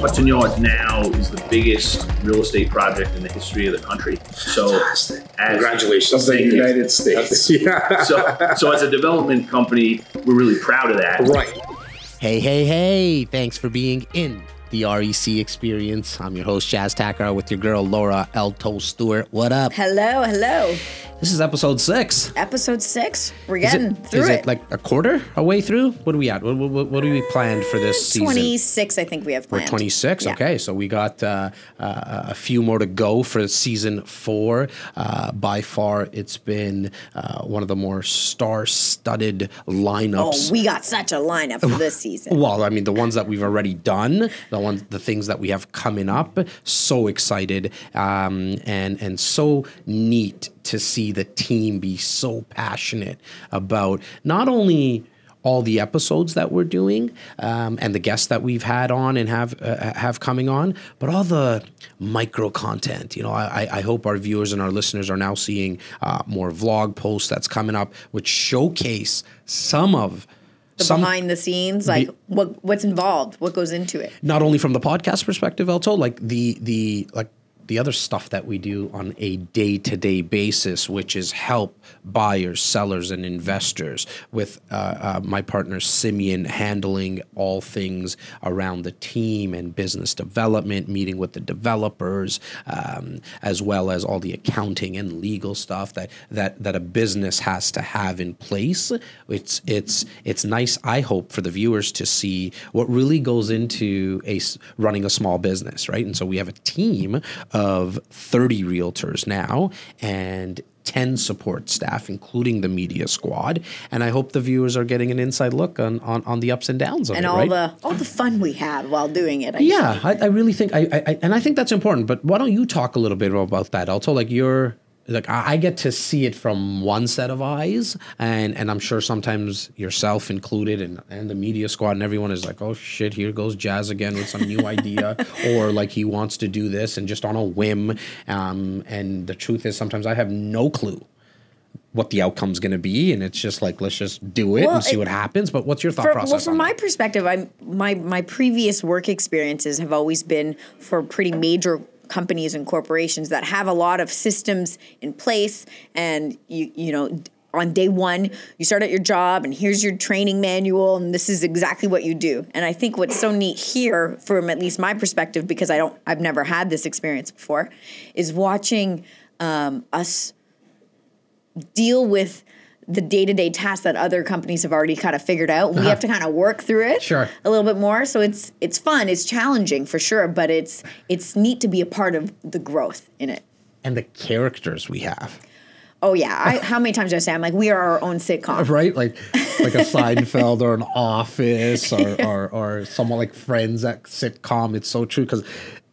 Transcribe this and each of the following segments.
Hudson Yards now is the biggest real estate project in the history of the country. So, congratulations, the United States. Yeah. So as a development company, we're really proud of that. Right. Hey, thanks for being in the REC experience. I'm your host, Jas Takhar, with your girl, Laura Stewart. What up? Hello. This is episode 6. Episode 6? We're getting through it. Is it like a quarter away through? What are we at? What do we planned for this season? 26, I think we have planned. We're 26? Yeah. Okay, so we got a few more to go for season 4. By far, it's been one of the more star-studded lineups. Oh, we got such a lineup for this season. Well, I mean, the ones that we've already done, the things that we have coming up, so excited and so neat to see the team be so passionate about not only all the episodes that we're doing and the guests that we've had on and have coming on, but all the micro content. You know, I hope our viewers and our listeners are now seeing more vlog posts that's coming up, which showcase some of behind the scenes, like what's involved, what goes into it. Not only from the podcast perspective, also like the other stuff that we do on a day-to-day basis, which is help buyers, sellers, and investors with my partner Simeon handling all things around the team and business development, meeting with the developers, as well as all the accounting and legal stuff that a business has to have in place. It's nice, I hope, for the viewers to see what really goes into running a small business, right? And so we have a team of 30 realtors now and 10 support staff, including the media squad. And I hope the viewers are getting an inside look on the ups and downs of and it, all right? all the fun we had while doing it. I really think, I think that's important. But why don't you talk a little bit about that? Also, I get to see it from one set of eyes, and I'm sure sometimes yourself included and the media squad and everyone is like, oh shit, here goes Jas again with some new idea, or like he wants to do this and just on a whim. And the truth is sometimes I have no clue what the outcome's going to be, and it's just like, let's just do it and see what happens. But what's your thought process? Well, from my perspective, my previous work experiences have always been for pretty major companies and corporations that have a lot of systems in place, and you know, on day one you start at your job and here's your training manual and this is exactly what you do. And I think what's so neat here, from at least my perspective, because I've never had this experience before, is watching us deal with the day-to-day tasks that other companies have already kind of figured out. We have to kind of work through it a little bit more. So it's fun, it's challenging for sure, but it's neat to be a part of the growth in it. And the characters we have. Oh yeah, how many times do I say, I'm like, we are our own sitcom. Right? Like a Seinfeld or an Office or someone like Friends, that sitcom. It's so true because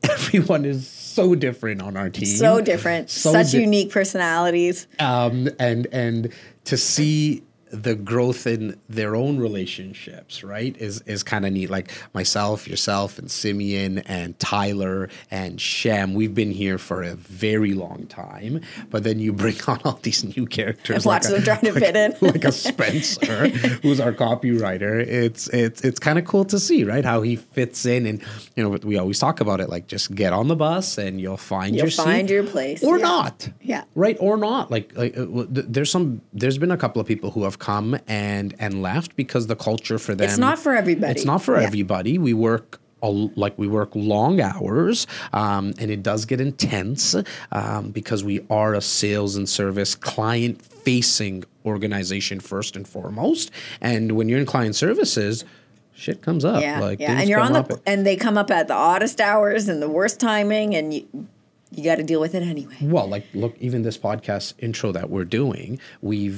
everyone is so different on our team. So different. Such unique personalities. And to see the growth in their own relationships, right, is kind of neat. Like myself, yourself, and Simeon, and Tyler, and Shem, we've been here for a very long time, but then you bring on all these new characters. And lots of them trying to fit in. Like a Spencer, who's our copywriter. It's kind of cool to see, right, how he fits in. And, you know, we always talk about it, like, just get on the bus and you'll find your seat. You'll find your place. Or not. Yeah. Right, or not. Like there's been a couple of people who have come and left because the culture for them, it's not for everybody. It's not for everybody. We work long hours, and it does get intense because we are a sales and service client facing organization first and foremost. And when you're in client services, shit comes up. And you're and they come up at the oddest hours and the worst timing, and you got to deal with it anyway. Well, like, look, even this podcast intro that we're doing, we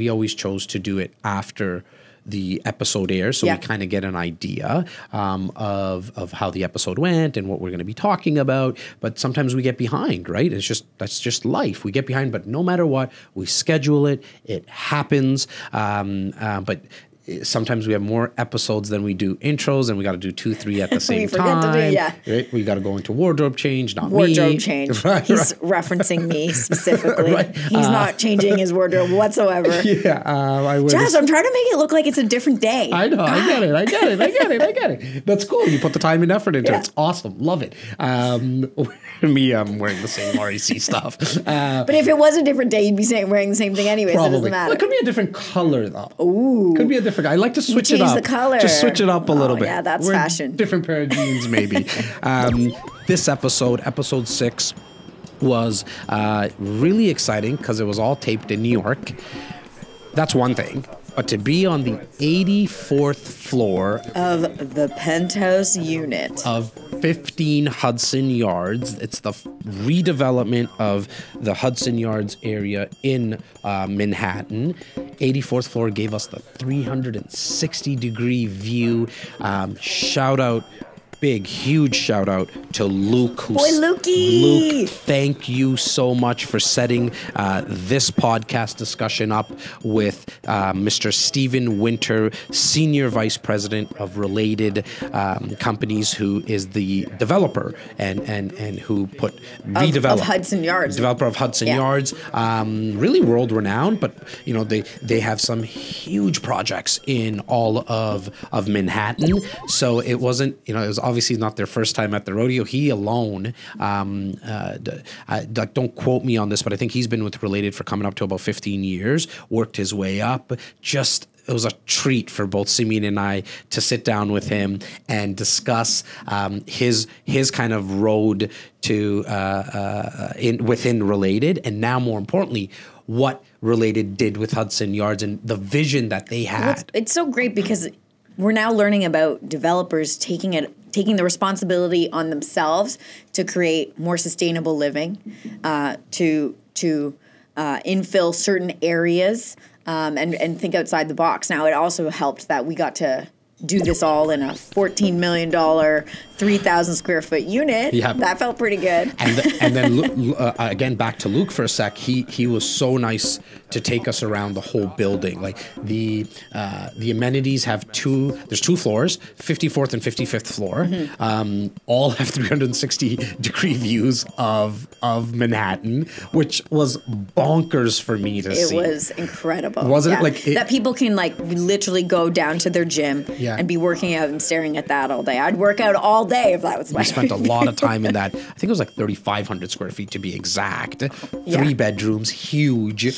always chose to do it after the episode airs, so we kind of get an idea of how the episode went and what we're going to be talking about. But sometimes we get behind, right? That's just life. We get behind, but no matter what, we schedule it. It happens. But sometimes we have more episodes than we do intros, and we got to do 2, 3 at the same We forget time. to do, yeah. Right? We got to go into wardrobe change, not Wardrobe me. change. Right, He's referencing me specifically. Right. He's not changing his wardrobe whatsoever. Yeah, I would. Jazz, I'm trying to make it look like it's a different day. I know. I get it. That's cool. You put the time and effort into it. It's awesome. Love it. Me, I'm wearing the same REC stuff. But if it was a different day, you'd be wearing the same thing anyway, so it doesn't matter. Well, it could be a different color, though. Ooh. Could be a different. I like to switch it change up. the color. Just switch it up a little bit. Yeah, that's Wear fashion. Different pair of jeans, maybe. This episode 6, was really exciting because it was all taped in New York. That's one thing. But to be on the 84th floor of the penthouse unit of 15 Hudson Yards, it's the redevelopment of the Hudson Yards area in Manhattan. 84th floor gave us the 360-degree view. Huge shout out to Luke. Boy, Lukey! Luke, thank you so much for setting this podcast discussion up with Mr. Stephen Winter, Senior Vice President of Related Companies, who is the developer and who put redevelop of Hudson Yards. Developer of Hudson Yards. Really world renowned, but they have some huge projects in all of Manhattan. So it wasn't, it was obviously not their first time at the rodeo. He alone, don't quote me on this, but I think he's been with Related for coming up to about 15 years, worked his way up. It was a treat for both Simeon and I to sit down with him and discuss his kind of road to within Related, and now more importantly, what Related did with Hudson Yards and the vision that they had. Well, it's so great because we're now learning about developers taking the responsibility on themselves to create more sustainable living, to infill certain areas, and think outside the box. Now, it also helped that we got to do this all in a $14 million, 3,000 square foot unit. Yeah. That felt pretty good. And then again, back to Luke for a sec. He was so nice to take us around the whole building. Like the amenities have there's 2 floors, 54th and 55th floor. Mm-hmm. All have 360-degree views of Manhattan, which was bonkers for me to see. It was incredible. Wasn't it? That people can literally go down to their gym and be working out and staring at that all day. I'd work out all day if that was my. We spent a lot of time in that. I think it was like 3,500 square feet to be exact. 3 bedrooms, huge.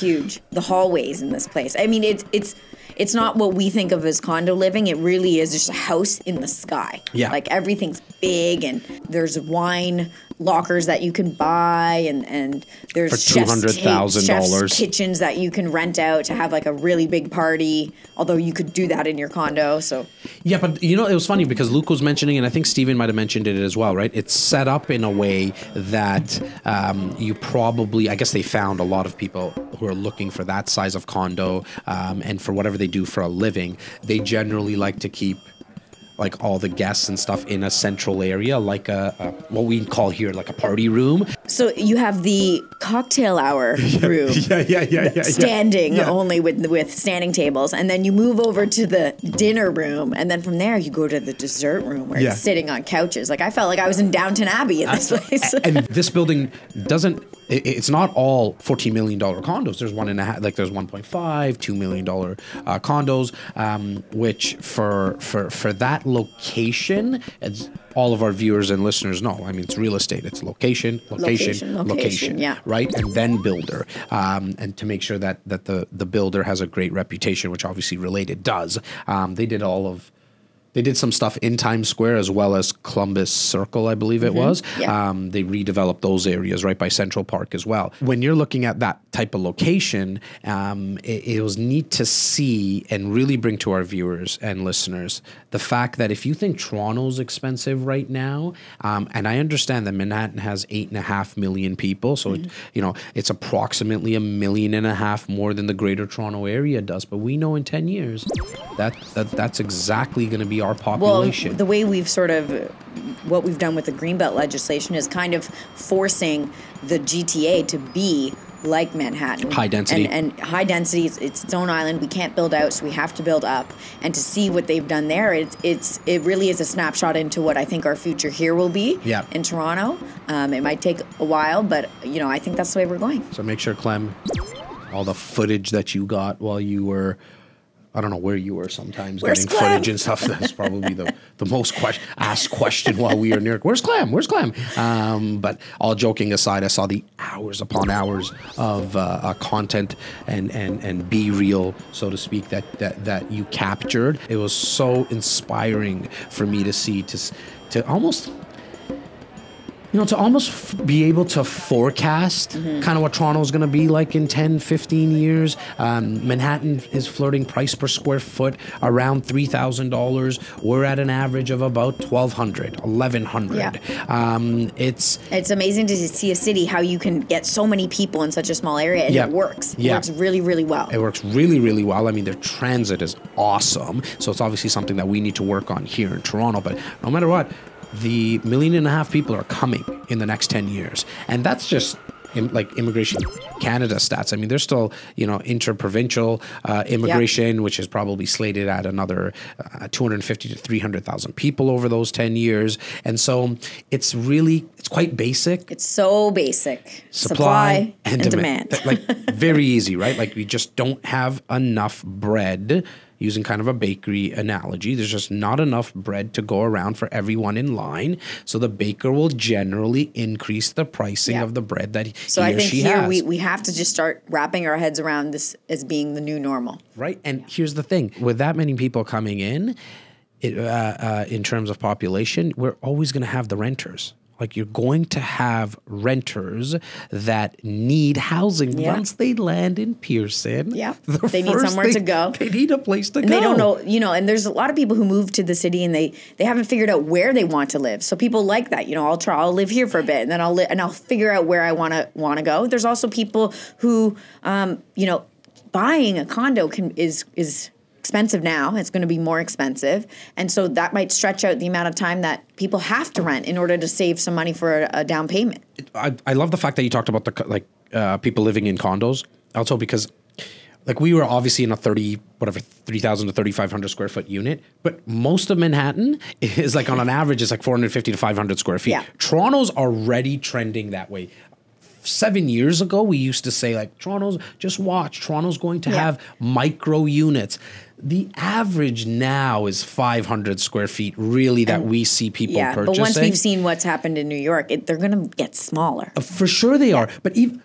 The hallways in this place. I mean, it's not what we think of as condo living. It really is just a house in the sky. Yeah. Like everything's big, and there's wine lockers that you can buy, and there's for $200,000 kitchens that you can rent out to have like a really big party. Although you could do that in your condo. So yeah, but it was funny because Luke was mentioning, and I think Stephen might have mentioned it as well, right? It's set up in a way that you probably, I guess they found a lot of people who are looking for that size of condo, and for whatever they do for a living, they generally like to keep like all the guests and stuff in a central area, like a what we call here like a party room. So you have the cocktail hour room, standing only with standing tables, and then you move over to the dinner room, and then from there you go to the dessert room where it's sitting on couches. Like I felt like I was in Downton Abbey in this place. And this building doesn't. It's not all $14 million condos. There's 1.5, like there's 1.5, $2 million condos, which for that location, as all of our viewers and listeners know, I mean, it's real estate. It's location, yeah. Right? And then builder, and to make sure that the builder has a great reputation, which obviously Related does. They did some stuff in Times Square as well as Columbus Circle, I believe it was. Yeah. They redeveloped those areas right by Central Park as well. When you're looking at that type of location, it was neat to see and really bring to our viewers and listeners the fact that if you think Toronto's expensive right now, and I understand that Manhattan has 8.5 million people, so it's approximately 1.5 million more than the Greater Toronto Area does. But we know in 10 years that's exactly going to be our population. Well, the way what we've done with the Greenbelt legislation is kind of forcing the GTA to be like Manhattan. High density. And high density, it's its own island. We can't build out, so we have to build up. And to see what they've done there, it really is a snapshot into what I think our future here will be in Toronto. It might take a while, but I think that's the way we're going. So make sure, Clem, all the footage that you got while you were, I don't know where you were sometimes, Where's getting Clem? footage and stuff. That's probably the most asked question while we were in New York. Where's Clem? Where's Clem? But all joking aside, I saw the hours upon hours of content and be-real, so to speak, that you captured. It was so inspiring for me to see, to almost... to almost be able to forecast kind of what Toronto's going to be like in 10, 15 years. Manhattan is flirting price per square foot around $3,000. We're at an average of about $1,200, $1,100. Yeah. It's amazing to see a city, how you can get so many people in such a small area, and it works. It works really, really well. It works really, really well. I mean, their transit is awesome. So it's obviously something that we need to work on here in Toronto. But no matter what, the 1.5 million people are coming in the next 10 years. And that's just like Immigration Canada stats. I mean, there's still, interprovincial immigration, which is probably slated at another 250 to 300,000 people over those 10 years. And so it's quite basic. It's so basic. Supply and demand. Like very easy, right? Like we just don't have enough bread. Using kind of a bakery analogy, there's just not enough bread to go around for everyone in line. So the baker will generally increase the pricing of the bread that he or she has. So I think here we have to just start wrapping our heads around this as being the new normal. Right. And here's the thing. With that many people coming in terms of population, we're always going to have the renters. Like you're going to have renters that need housing once they land in Pearson. Yeah, they need somewhere to go. They need a place to go. And they don't know, and there's a lot of people who move to the city and they haven't figured out where they want to live. So people like that. I'll live here for a bit and then I'll figure out where I want to go. There's also people who, buying a condo is expensive now. It's going to be more expensive. And so that might stretch out the amount of time that people have to rent in order to save some money for a down payment. I love the fact that you talked about people living in condos also, because we were obviously in a 3,000 to 3,500 square foot unit, but most of Manhattan is on an average is 450 to 500 square feet. Yeah. Toronto's already trending that way. 7 years ago, we used to say Toronto's going to have micro units. The average now is 500 square feet, really, that we see people purchasing. But once we've seen what's happened in New York, they're going to get smaller. For sure they are. But even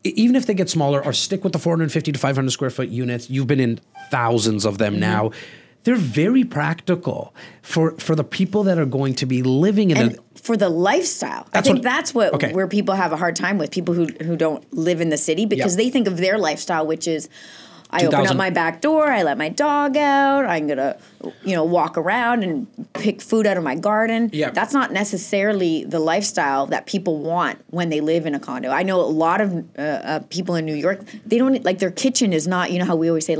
if they get smaller, or stick with the 450 to 500 square foot units, you've been in thousands of them now. They're very practical for the people that are going to be living in it. For the lifestyle. That's where people have a hard time with, people who don't live in the city, because they think of their lifestyle, which is, I open up my back door, I let my dog out, I'm going to, walk around and pick food out of my garden. Yeah. That's not necessarily the lifestyle that people want when they live in a condo. I know a lot of people in New York, they don't, their kitchen is not, how we always say,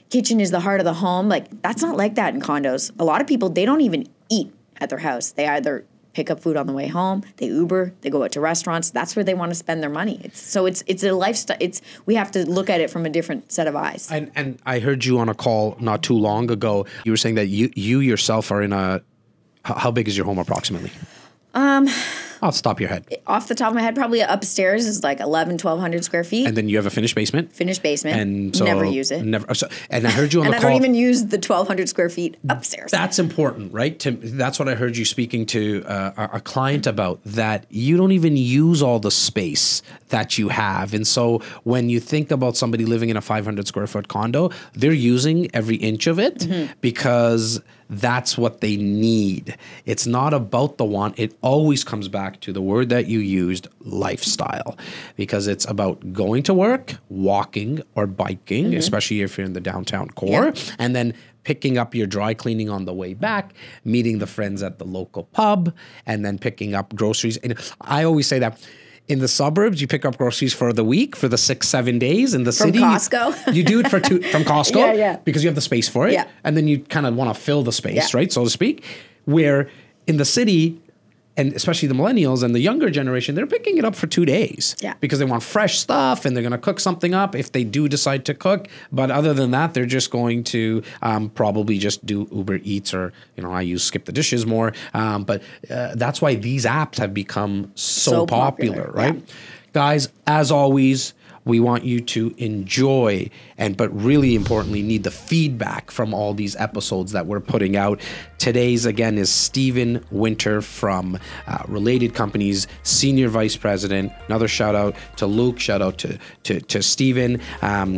kitchen is the heart of the home. That's not like that in condos. A lot of people, they don't even eat at their house. They either pick up food on the way home, they Uber, they go out to restaurants. That's where they want to spend their money. It's a lifestyle. We have to look at it from a different set of eyes. And I heard you on a call not too long ago. You were saying that you yourself are in a, how big is your home approximately? I'll stop your head. Off the top of my head, probably upstairs is 1,100 square feet. And then you have a finished basement? Finished basement. And so never use it. And I heard you on the call. And I don't even use the 1,200 square feet upstairs. That's important, right? That's what I heard you speaking to a client about, that you don't even use all the space that you have. And so when you think about somebody living in a 500 square foot condo, they're using every inch of it because that's what they need. It's not about the want. It always comes back to the word that you used, lifestyle, because it's about going to work, walking or biking, especially if you're in the downtown core, and then picking up your dry cleaning on the way back, meeting the friends at the local pub, and then picking up groceries. And I always say that in the suburbs, you pick up groceries for the week, for the 6-7 days. In the city, Costco. You do it from Costco, because you have the space for it. Yeah. And then you kind of want to fill the space, right, so to speak. Where in the city, and especially the millennials and the younger generation, they're picking it up for 2 days. Yeah. Because they want fresh stuff and they're going to cook something up if they do decide to cook. But other than that, they're just going to probably just do Uber Eats, or, I use Skip the Dishes more. But that's why these apps have become so popular, right? Yeah. Guys, as always, we want you to enjoy but really importantly, need the feedback from all these episodes that we're putting out. Today's, again, is Stephen Winter from Related Companies, Senior Vice President. Another shout out to Luke, shout out to Stephen.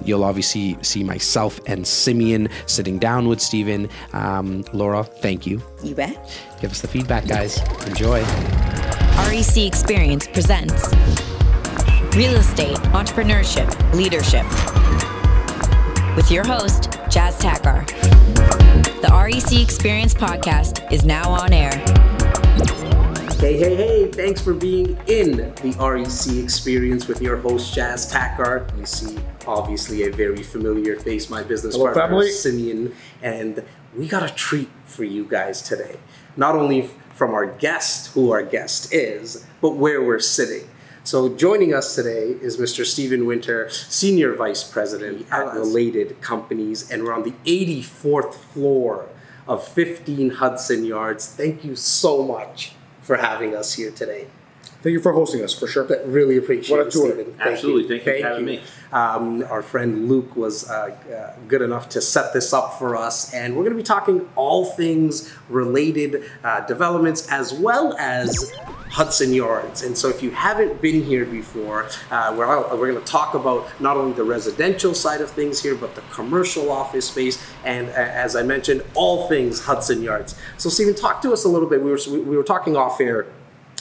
You'll obviously see myself and Simeon sitting down with Stephen. Laura, thank you. You bet. Give us the feedback, guys. Enjoy. REC Experience presents Real Estate, Entrepreneurship, Leadership with your host, Jas Takhar. The REC Experience podcast is now on air. Hey, thanks for being in the REC Experience with your host, Jas Takhar. You see, obviously, a very familiar face, my business partner, family. Simeon, and we got a treat for you guys today. Not only from our guest, who our guest is, but where we're sitting. So joining us today is Mr. Stephen Winter, Senior Vice President at Related Companies, and we're on the 84th floor of 15 Hudson Yards. Thank you so much for having us here today. Thank you for hosting us, for sure. Really appreciate it, Stephen. Absolutely. Thank you for having me. Our friend Luke was good enough to set this up for us, and we're going to be talking all things related developments as well as Hudson Yards. And so if you haven't been here before, we're going to talk about not only the residential side of things here, but the commercial office space, and as I mentioned, all things Hudson Yards. So Stephen, talk to us a little bit. We were talking off air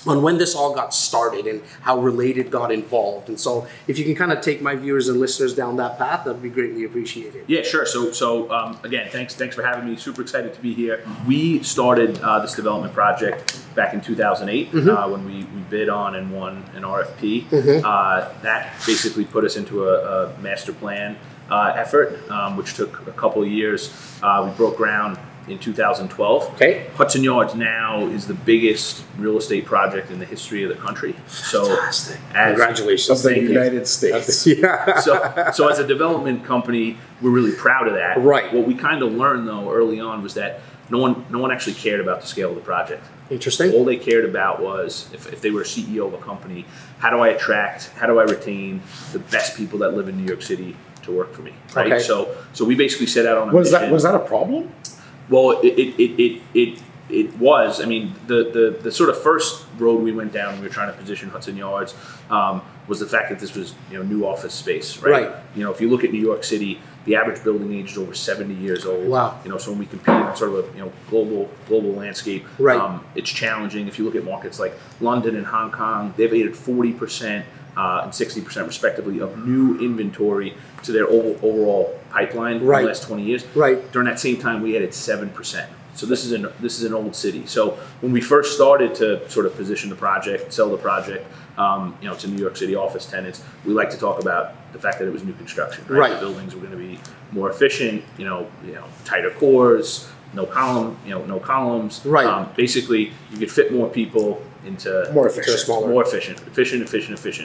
on when this all got started and how Related got involved. And so if you can kind of take my viewers and listeners down that path, that'd be greatly appreciated. Yeah, sure. So again, thanks for having me. Super excited to be here. We started this development project back in 2008 when we bid on and won an RFP. That basically put us into a master plan effort, which took a couple of years. We broke ground in 2012. Okay. Hudson Yards now is the biggest real estate project in the history of the country. Fantastic. Congratulations. Of the United States. Yeah. So as a development company, we're really proud of that. Right. What we kind of learned though early on was that no one actually cared about the scale of the project. Interesting. All they cared about was if they were a CEO of a company, how do I attract, how do I retain the best people that live in New York City to work for me? Right. Okay. So we basically set out on a mission. Was that a problem? Well, it was. I mean, the sort of first road we went down when we were trying to position Hudson Yards was the fact that this was new office space, right? If you look at New York City, the average building age is over 70 years old. Wow. So when we compete in sort of a global landscape, it's challenging. If you look at markets like London and Hong Kong, they've added 40%. And 60% respectively of new inventory to their overall pipeline in the last 20 years. Right. During that same time, we added 7%. So this is an old city. So when we first started to sort of position the project, sell the project, to New York City office tenants, we like to talk about the fact that it was new construction. Right. The buildings were going to be more efficient. Tighter cores, no columns. Right. Basically, you could fit more people into more efficient.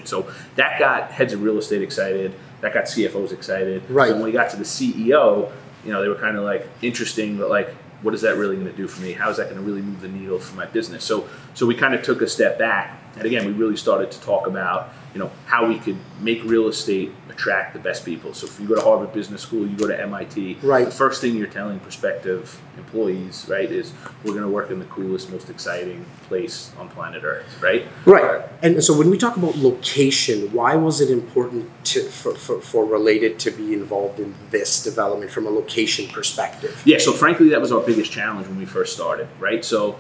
So that got heads of real estate excited. That got CFOs excited. Right. So when we got to the CEO, they were kind of like interesting, but like, what is that really going to do for me? How is that going to really move the needle for my business? So we kind of took a step back, and again, we really started to talk about how we could make real estate attract the best people. So if you go to Harvard Business School, you go to MIT, right. The first thing you're telling prospective employees, right, is we're going to work in the coolest, most exciting place on planet Earth, right? Right. And so when we talk about location, why was it important for Related to be involved in this development from a location perspective? Yeah, so frankly, that was our biggest challenge when we first started, right? So,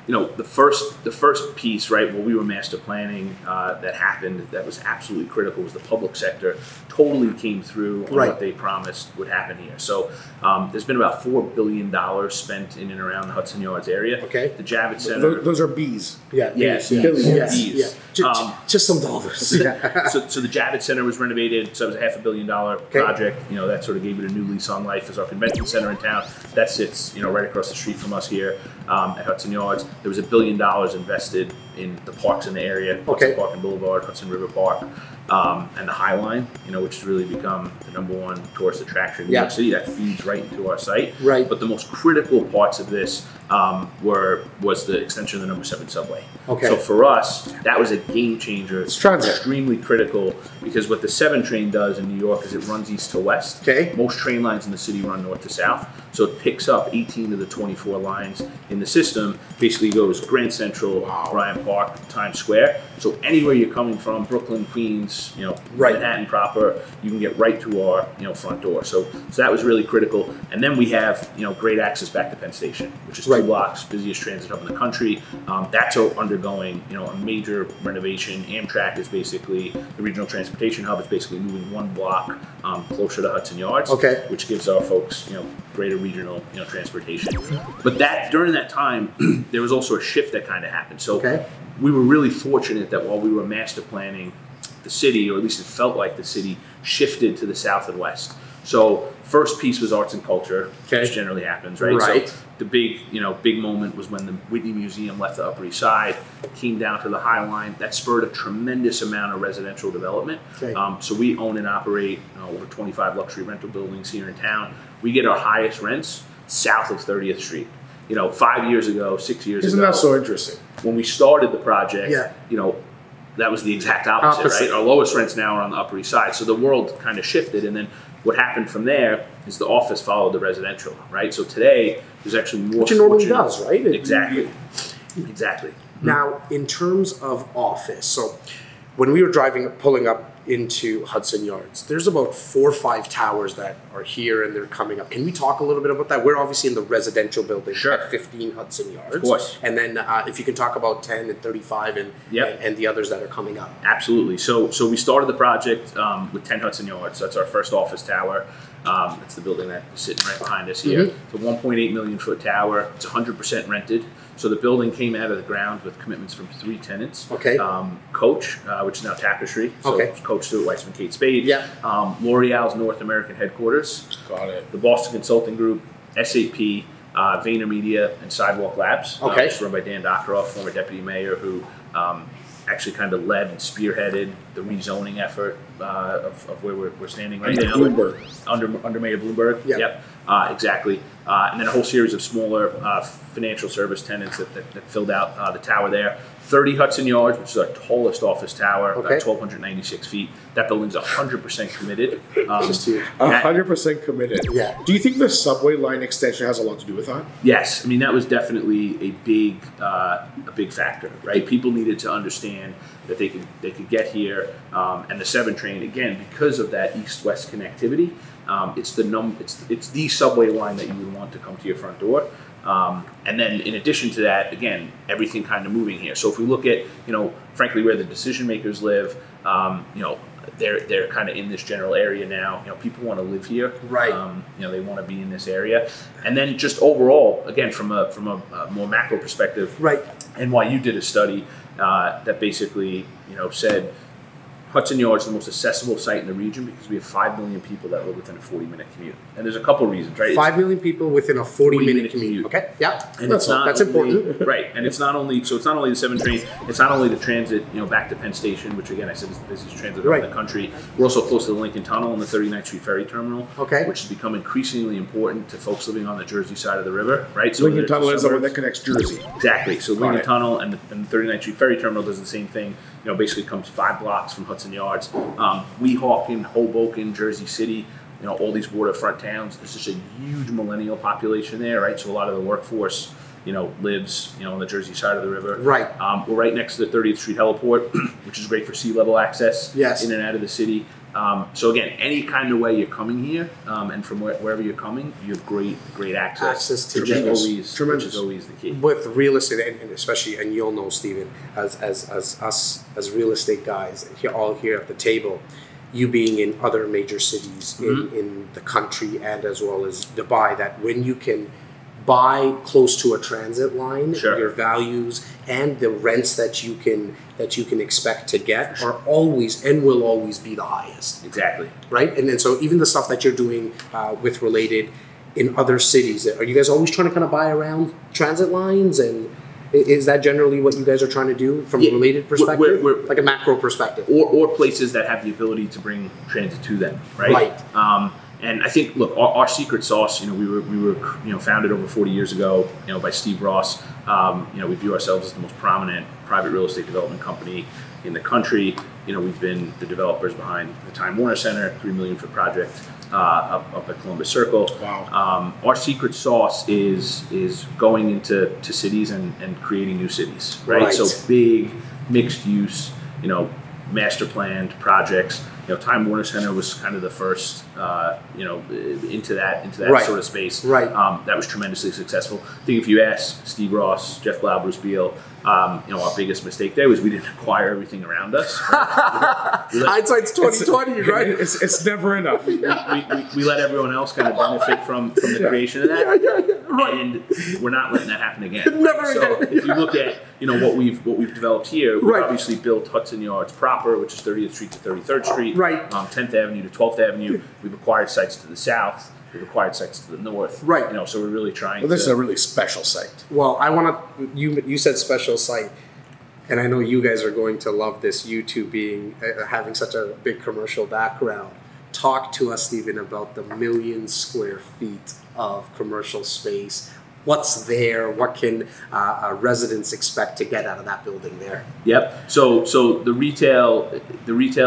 the first piece, right, while we were master planning that happened, that was absolutely critical, was the public sector totally came through on what they promised would happen here. So there's been about $4 billion spent in and around the Hudson Yards area. Okay. The Javits Center. Those are Bs. Yeah. Yes. Bees. Just some dollars. So the Javits Center was renovated, so it was a $500 million project. That sort of gave it a new lease on life as our convention center in town. That sits, right across the street from us here at Hudson Yards. there was $1 billion invested in the parks in the area, Hudson Park and Boulevard, Hudson River Park, and the High Line, which has really become the #1 tourist attraction in New York City. That feeds right into our site. Right. But the most critical parts of this was the extension of the #7 subway. Okay. So for us, that was a game changer. It's transit. Extremely critical, because what the 7 train does in New York is it runs east to west. Okay. Most train lines in the city run north to south. So it picks up 18 of the 24 lines in the system. Basically goes Grand Central, Bryant Park, Times Square. So anywhere you're coming from, Brooklyn, Queens, Manhattan proper, you can get right to our front door. So that was really critical. And then we have great access back to Penn Station, which is 2 blocks, busiest transit hub in the country. That's undergoing a major renovation. Amtrak is basically the regional transportation hub. Is basically moving 1 block closer to Hudson Yards, which gives our folks greater regional transportation. But during that time, there was also a shift that kind of happened. So we were really fortunate that while we were master planning the city, or at least it felt like the city shifted to the south and west. So first piece was arts and culture, which generally happens, right? So the big moment was when the Whitney Museum left the Upper East Side, came down to the High Line. That spurred a tremendous amount of residential development. So we own and operate over 25 luxury rental buildings here in town. We get our highest rents south of 30th Street. 5 years ago, 6 years ago. Isn't that so interesting? When we started the project, that was the exact opposite, right? Our lowest rents now are on the Upper East Side. So the world kind of shifted, and then what happened from there is the office followed the residential, right? So today, there's actually more. Which it normally does, right? Exactly. Exactly. Now, in terms of office, so when we were pulling up into Hudson Yards, there's about 4 or 5 towers that are here and they're coming up. Can we talk a little bit about that? We're obviously in the residential building at 15 Hudson Yards. Of course. And then if you can talk about 10 and 35 and the others that are coming up. Absolutely. So we started the project with 10 Hudson Yards. That's our first office tower. That's the building that is sitting right behind us here. It's a 1.8 million foot tower. It's 100% rented. So the building came out of the ground with commitments from 3 tenants. Coach, which is now Tapestry. So Coach, Stewart, Weissman, Kate Spade. L'Oreal's North American headquarters. Got it. The Boston Consulting Group, SAP, VaynerMedia, and Sidewalk Labs. Which is run by Dan Dockeroff, former deputy mayor, who actually kind of led and spearheaded the rezoning effort of where we're standing right now. Bloomberg. Under Mayor Bloomberg. Exactly. And then a whole series of smaller financial service tenants that filled out the tower there. 30 Hudson Yards, which is our tallest office tower, about 1,296 feet. That building's 100% committed. 100% committed. Do you think the subway line extension has a lot to do with that? Yes. I mean, that was definitely a big factor, right? People needed to understand that they could get here, and the 7 train, again, because of that east-west connectivity, it's the subway line that you would want to come to your front door. And then in addition to that, again, everything kind of moving here. So if we look at, frankly, where the decision makers live, they're kind of in this general area now. People want to live here. They want to be in this area. And then just overall, again, from a more macro perspective, NYU did a study that basically, said Hudson Yards is the most accessible site in the region because we have 5 million people that live within a 40-minute commute. And there's a couple reasons, right? 5 million people within a 40-minute commute. Okay, And that's important. Right, and it's not only the 7 train, it's not only the transit, back to Penn Station, which again I said is the busiest transit hub in the country. We're also close to the Lincoln Tunnel and the 39th Street Ferry Terminal, which has become increasingly important to folks living on the Jersey side of the river, right? So Lincoln Tunnel is the one that connects Jersey. Exactly. So Lincoln Tunnel and the 39th Street Ferry Terminal does the same thing. Basically comes 5 blocks from Hudson Yards. Weehawken, Hoboken, Jersey City, all these waterfront towns. There's just a huge millennial population there, right? So a lot of the workforce, lives, on the Jersey side of the river. We're right next to the 30th Street heliport, which is great for sea level access in and out of the city. So again, any kind of way you're coming here, and from wherever you're coming, you have great access to which is always the key. With real estate, and especially, and you'll know, Stephen, as us as real estate guys, all here at the table, you being in other major cities in the country and as well as Dubai, that when you can buy close to a transit line, your values and the rents that you can expect to get are always and will always be the highest. Exactly. Right? And then so even the stuff that you're doing with Related in other cities, are you guys always trying to kind of buy around transit lines? And Is that generally what you guys are trying to do from a related perspective? Like a macro perspective? Or places that have the ability to bring transit to them, right? And I think, look, our secret sauce, we were founded over 40 years ago, by Steve Ross. We view ourselves as the most prominent private real estate development company in the country. We've been the developers behind the Time Warner Center, $3 million for project up at Columbus Circle. Wow. Our secret sauce is going into cities and creating new cities, right? So big, mixed use, master planned projects. Time Warner Center was kind of the first, into that sort of space. That was tremendously successful. I think if you ask Steve Ross, Jeff Blau, Bruce Beal, our biggest mistake there was we didn't acquire everything around us. Hindsight's 2020, right? It's never enough. We let everyone else kind of benefit from the creation of that, and we're not letting that happen again. So if you look at what we've developed here, we obviously built Hudson Yards proper, which is 30th Street to 33rd Street, 10th Avenue to 12th Avenue. We've acquired sites to the south. We've acquired sites to the north. So we're really trying. Well, this is a really special site. Well, I want to. You said special site, and I know you guys are going to love this. You two having such a big commercial background. Talk to us, Stephen, about the 1 million square feet of commercial space. What's there? What can residents expect to get out of that building there? Yep. So the retail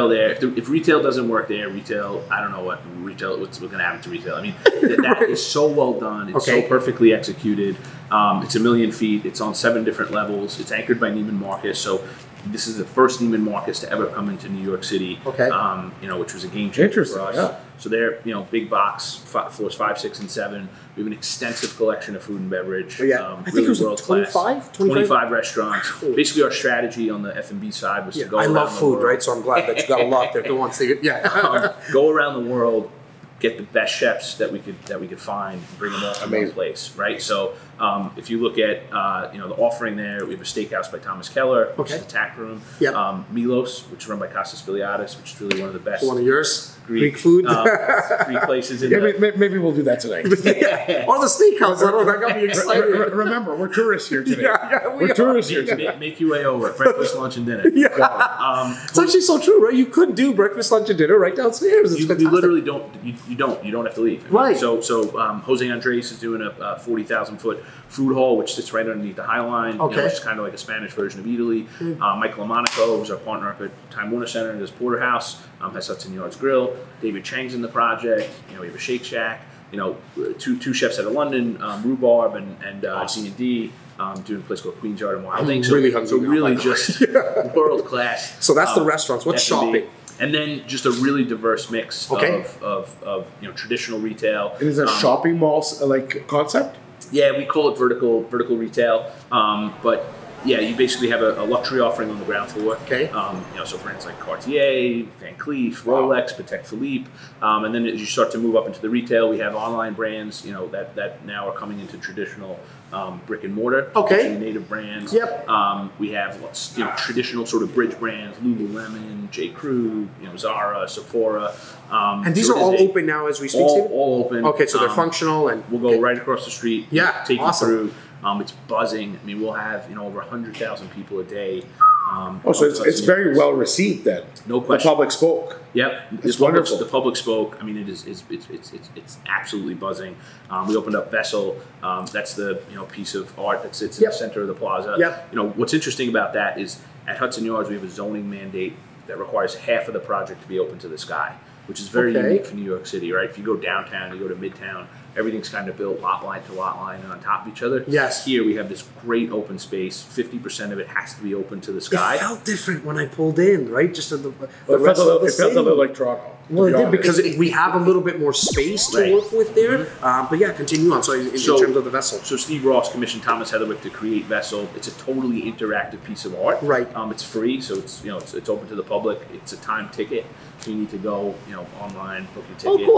there. If retail doesn't work there, I don't know what's going to happen to retail. I mean, that is so well done. It's so perfectly executed. It's 1 million feet. It's on 7 different levels. It's anchored by Neiman Marcus. So this is the first Neiman Marcus to ever come into New York City. Which was a game changer for us. Yeah. So they're, big box, floors 5, 6, and 7. We have an extensive collection of food and beverage. I think it was world 25 restaurants. Cool. Basically, our strategy on the F&B side was to go around love food, the world. right? So I'm glad that you got a lot there. Go on, Stephen. Go around the world, get the best chefs that we could find, bring them all to one place, right? So if you look at the offering there, we have a steakhouse by Thomas Keller, which is the tack room. Milos, which is run by Kostas Spiliadis, which is really one of the best. One of yours. Greek food. Greek places. Maybe we'll do that tonight. Or the steakhouse. That got me excited. Remember, we're tourists here today. We're tourists here today. Make your way over. Breakfast, lunch, and dinner. It's actually so true, right? You could do breakfast, lunch, and dinner right downstairs. It's you literally don't. You don't have to leave. Right. So Jose Andres is doing a 40,000 foot food hall, which sits right underneath the High Line. Which is kind of like a Spanish version of Italy. Michael Monaco, who's our partner up at Time Warner Center, and his porterhouse has Hudson Yards Grill. David Chang's in the project. We have a Shake Shack. Two chefs out of London, Rhubarb and C&D, doing a place called Queen's Yard and Wilding. So really just world class. So that's the restaurants. What's shopping? And then just a really diverse mix of traditional retail. And is it a shopping mall like concept? Yeah, we call it vertical retail, but yeah, you basically have a luxury offering on the ground floor. So brands like Cartier, Van Cleef, Rolex, Patek Philippe, and then as you start to move up into the retail, we have online brands, that now are coming into traditional brick and mortar, native brands. We have traditional sort of bridge brands, Lululemon, J. Crew, Zara, Sephora. And these are all open now as we speak. All open. Okay, so they're functional, and we'll go right across the street. Take you through. It's buzzing. I mean, we'll have over 100,000 people a day. So it's very well received then. No question. The public spoke. It's wonderful. The public spoke. I mean, it's absolutely buzzing. We opened up Vessel. That's the piece of art that sits in the center of the plaza. What's interesting about that is at Hudson Yards we have a zoning mandate that requires half of the project to be open to the sky, which is very unique for New York City, right? If you go downtown, you go to Midtown, everything's kind of built lot line to lot line and on top of each other. Here we have this great open space. 50% of it has to be open to the sky. It felt different when I pulled in, right? Just the rest of the city. It felt a little like Toronto. Well, it did because we have a little bit more space to work with there. But yeah, continue on. So in terms of the Vessel. So Steve Ross commissioned Thomas Heatherwick to create Vessel. It's a totally interactive piece of art. It's free, so it's it's open to the public. It's a time ticket. So you need to go online, book your ticket.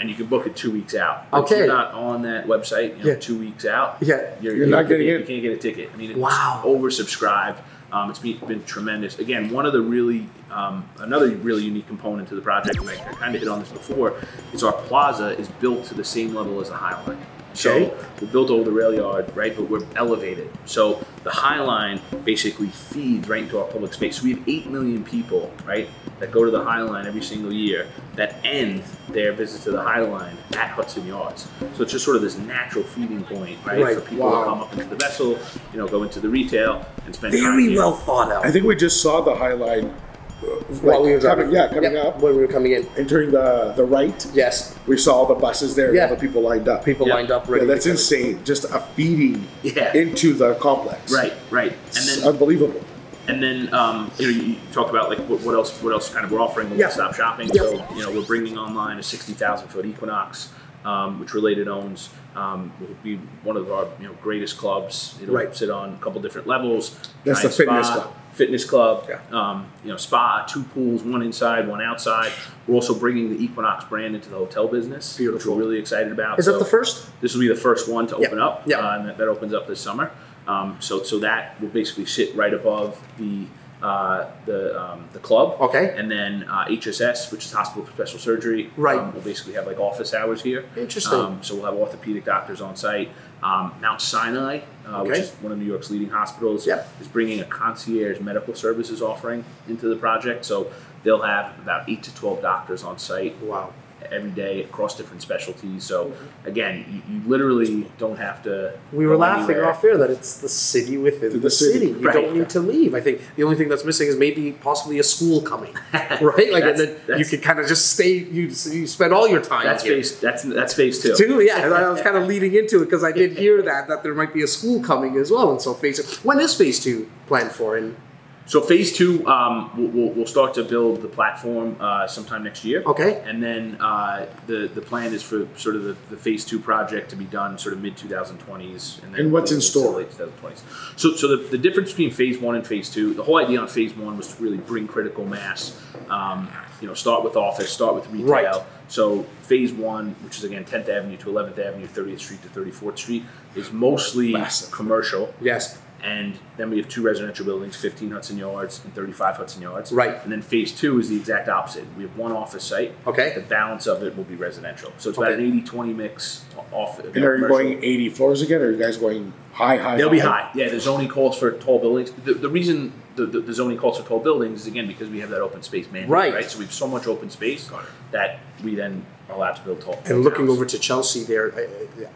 And you can book it 2 weeks out. But if you're not on that website, 2 weeks out, you're not getting it. You can't get a ticket. I mean, it's oversubscribed. It's been tremendous. Again, one of the really, another really unique component to the project, and I kind of hit on this before, is our plaza is built to the same level as the High Line. So we're built over the rail yard, right? But we're elevated. So the High Line basically feeds right into our public space. So we have 8 million people, right, that go to the High Line every single year that end their visit to the High Line at Hudson Yards. So it's just sort of this natural feeding point, right? For people to come up into the vessel, you know, go into the retail and spend time Very here. well thought out. I think we just saw the High Line While we were driving. coming up. When we were coming in. Entering the right. Yes. We saw all the buses there and all the people lined up. People lined up ready. Yeah, that's insane. Just a feeding Yeah. into the complex. Right, right. And It's then unbelievable. And then, you know, you talk about like what else kind of we're offering with one-stop shopping. So, you know, we're bringing online a 60,000-foot Equinox, which Related owns. Will be one of our, you know, greatest clubs. It'll sit on a couple different levels. That's the fitness club. Fitness club. You know, spa, 2 pools, 1 inside, 1 outside. We're also bringing the Equinox brand into the hotel business. Beautiful. Which we're really excited about. Is that the first? This will be the first one to open up. Yeah. And that opens up this summer. So that will basically sit right above the club. Okay. And then HSS, which is Hospital for Special Surgery. Right. We'll basically have like office hours here. Interesting. So we'll have orthopedic doctors on site. Mount Sinai, which is one of New York's leading hospitals, is bringing a concierge medical services offering into the project. So they'll have about 8 to 12 doctors on site. Wow. Every day across different specialties. So again, you literally don't have to. We were laughing off air that it's the city within the city. You don't need to leave. I think the only thing that's missing is maybe possibly a school coming, right? Like, and then you could kind of just stay. You spend all your time. That's here. That's phase 2. I was kind of leading into it because I did hear that there might be a school coming as well. And so when is phase 2 planned for? And so phase 2, we'll start to build the platform sometime next year. Okay. And then the plan is for sort of the phase 2 project to be done sort of mid 2020s. And what's in store? Late 2020s. So the difference between phase 1 and phase 2, the whole idea on phase 1 was to really bring critical mass. You know, start with office, start with retail. Right. So phase 1, which is again 10th Avenue to 11th Avenue, 30th Street to 34th Street, is mostly commercial. Yes. And then we have 2 residential buildings, 15 Hudson Yards and 35 Hudson Yards. Right. And then phase 2 is the exact opposite. We have 1 office site. Okay. The balance of it will be residential. So it's about an 80-20 mix off. And are you going 80 floors again, or are you guys going high? They'll be high. Yeah, the zoning calls for tall buildings. The reason the zoning calls for tall buildings is, again, because we have that open space mandate. Right. So we have so much open space that we then are allowed to build tall. And looking over to Chelsea there,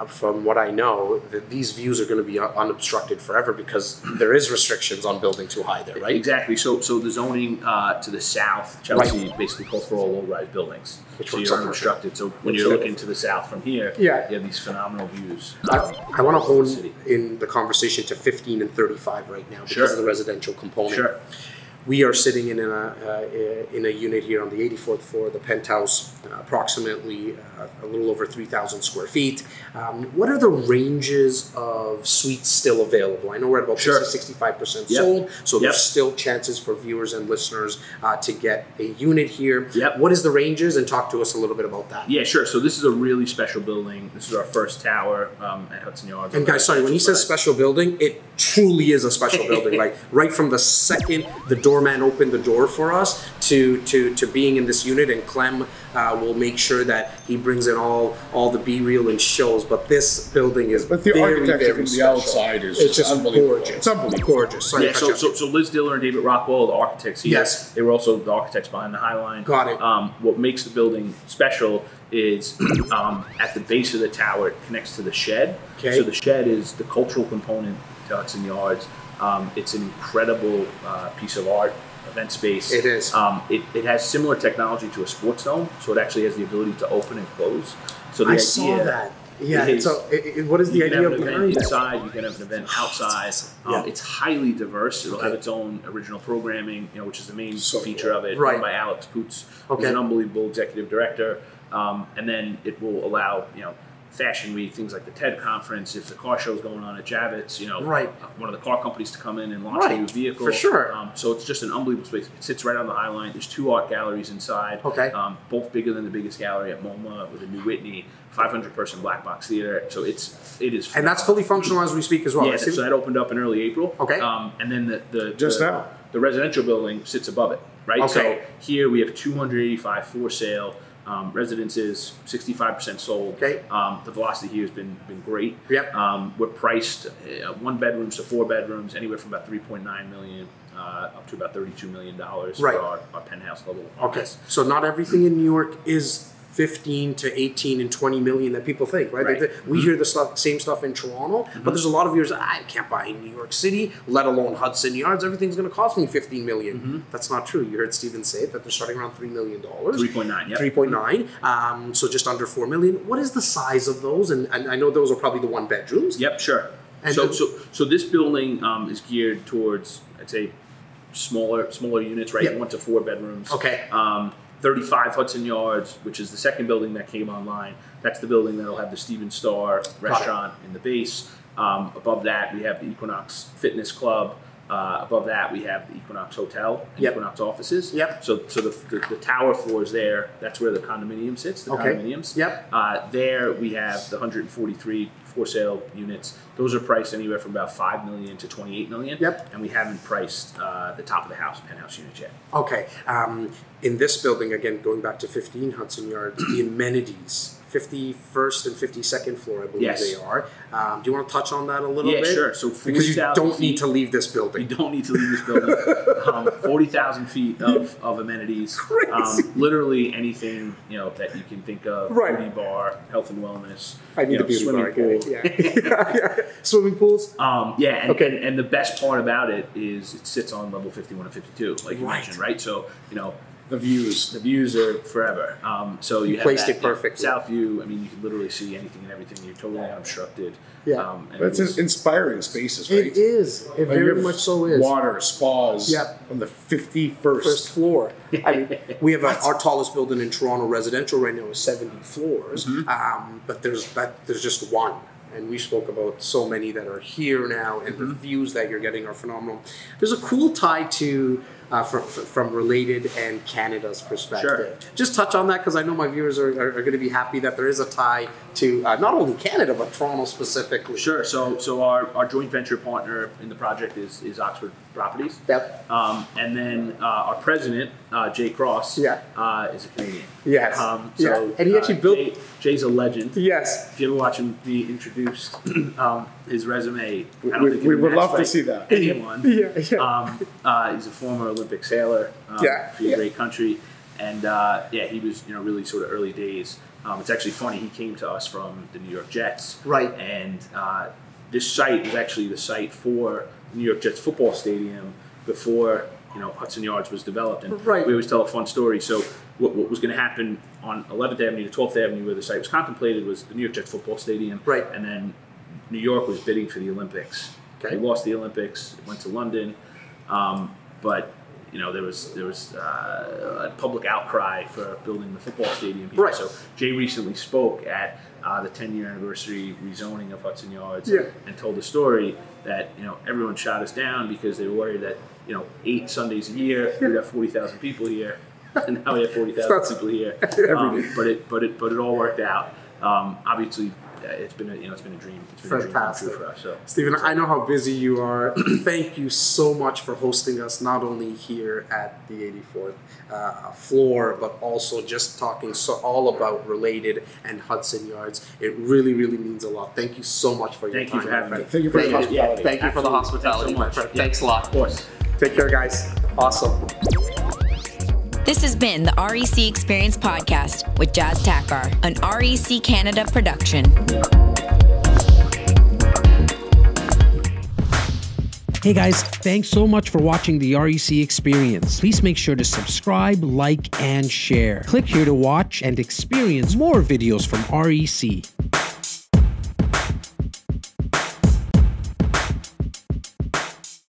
from what I know, these views are going to be unobstructed forever because there is restrictions on building too high there, right? Exactly. So the zoning to the south, Chelsea basically calls for all low-rise buildings. So you're unobstructed. So when you're looking to the south from here, you have these phenomenal views. I want to hone in the conversation to 15 and 35 right now because of the residential component. Sure. We are sitting in a unit here on the 84th floor, the penthouse, approximately a little over 3,000 square feet. What are the ranges of suites still available? I know we're at about 65% sold, so there's still chances for viewers and listeners to get a unit here. What is the ranges? And talk to us a little bit about that. Yeah, sure. So this is a really special building. This is our first tower at Hudson Yards. And guys, sorry, when he says special building, it truly is a special building. Like right from the second the doorman opened the door for us to being in this unit, and Clem will make sure that he brings in all the B-reel and shows. But this building is architecture from the outside is just unbelievable. Gorgeous. It's unbelievable. Gorgeous. Sorry, so Liz Diller and David Rockwell, the architects here, they were also the architects behind the High Line. Got it. What makes the building special is at the base of the tower, it connects to the shed. Okay. So the shed is the cultural component to Hudson Yards. It's an incredible piece of art, event space. It is. It has similar technology to a sports dome, so it actually has the ability to open and close. So the I saw that. Yeah. So what is the idea behind that? Inside, you can have an event outside. It's highly diverse. It'll have its own original programming, which is the main feature of it. Run by Alex Poots, who's an unbelievable executive director. And then it will allow, Fashion Week, things like the TED conference, if the car show is going on at Javits, one of the car companies to come in and launch a new vehicle. For sure. So it's just an unbelievable space. It sits right on the High Line. There's 2 art galleries inside. Both bigger than the biggest gallery at MoMA with a new Whitney, 500-person black box theater. So it is. And that's fully functional as we speak as well. Yeah, so that opened up in early April. And then the residential building sits above it. Right. So here we have 285 for sale. Residences, 65% sold. Okay. The velocity here has been great. Yep. We're priced 1 bedrooms to 4 bedrooms, anywhere from about 3.9 million up to about $32 million Right. for our penthouse level. Okay. So not everything in New York is 15 to 18 and 20 million that people think, right? Right. We hear the same stuff in Toronto, but there's a lot of viewers that I can't buy in New York City, let alone Hudson Yards. Everything's going to cost me 15 million. That's not true. You heard Steven say it, that they're starting around $3 million. 3.9, yeah. 3.9, so just under 4 million. What is the size of those? And I know those are probably the 1 bedrooms. Yep, sure. And So this building is geared towards, I'd say, smaller units, right? Yep. 1 to 4 bedrooms. Okay. 35 Hudson Yards, which is the second building that came online. That's the building that'll have the Steven Star restaurant in the base. Above that, we have the Equinox Fitness Club. Above that, we have the Equinox Hotel and Equinox offices. Yep. So the tower floors there, that's where the condominium sits, the condominiums. Yep. There we have the 143 for sale units. Those are priced anywhere from about 5 million to 28 million. Yep. And we haven't priced the top of the house penthouse units yet. Okay. In this building, again, going back to 15 Hudson Yards, the amenities, 51st and 52nd floor, I believe they are. Do you want to touch on that a little bit? Yeah, sure. So because you don't need to leave this building. You don't need to leave this building. 40,000 feet of amenities. Literally anything that you can think of. Right. Beauty bar, health and wellness. I need a beauty swimming bar. pool. Yeah. Swimming pools. And the best part about it is it sits on level 51 and 52, like you mentioned, right? So the views are forever. So you have placed it perfectly. South view. I mean, you can literally see anything and everything. You're totally unobstructed. Yeah, it's inspiring spaces, right? It is. It very much so is. Water, spas. On the 51st first floor. I mean, we have our tallest building in Toronto residential right now is 70 floors, but there's just one. And we spoke about so many that are here now, and the views that you're getting are phenomenal. There's a cool tie to from Related and Canada's perspective. Sure. Just touch on that, because I know my viewers are going to be happy that there is a tie to not only Canada but Toronto specifically. Sure. So our joint venture partner in the project is Oxford Properties. Yep. And then our president, Jay Cross, is a Canadian. Yes. And he actually built. Jay's a legend. Yes. If you ever watch him be introduced, his resume, I don't think we would love to see that. Anyone. He's a former Olympic sailor for a great country, and he was really sort of early days. It's actually funny, he came to us from the New York Jets, right? And this site was actually the site for the New York Jets football stadium before Hudson Yards was developed. And we always tell a fun story. So what was going to happen on 11th Avenue to 12th Avenue, where the site was contemplated, was the New York Jets football stadium. Right. And then New York was bidding for the Olympics. Okay. They lost the Olympics, went to London, but there was a public outcry for building the football stadium here. Right. So Jay recently spoke at the 10-year anniversary rezoning of Hudson Yards and told the story that everyone shot us down because they were worried that 8 Sundays a year we'd have 40,000 people here, and now we have 40,000 people here. But it all worked out. Obviously, it's been a dream. It's been a dream come true for us. So, Steven, I know how busy you are. Thank you so much for hosting us, not only here at the 84th floor, but also just talking all about Related and Hudson Yards. It really, really means a lot. Thank you so much for your time. Thank you for having me. Thank you for the hospitality. Thank you for the hospitality, my friend. Thanks a lot. Of course. Take care, guys. Awesome. This has been the REC Experience Podcast with Jas Takhar, an REC Canada production. Hey guys, thanks so much for watching the REC Experience. Please make sure to subscribe, like, and share. Click here to watch and experience more videos from REC.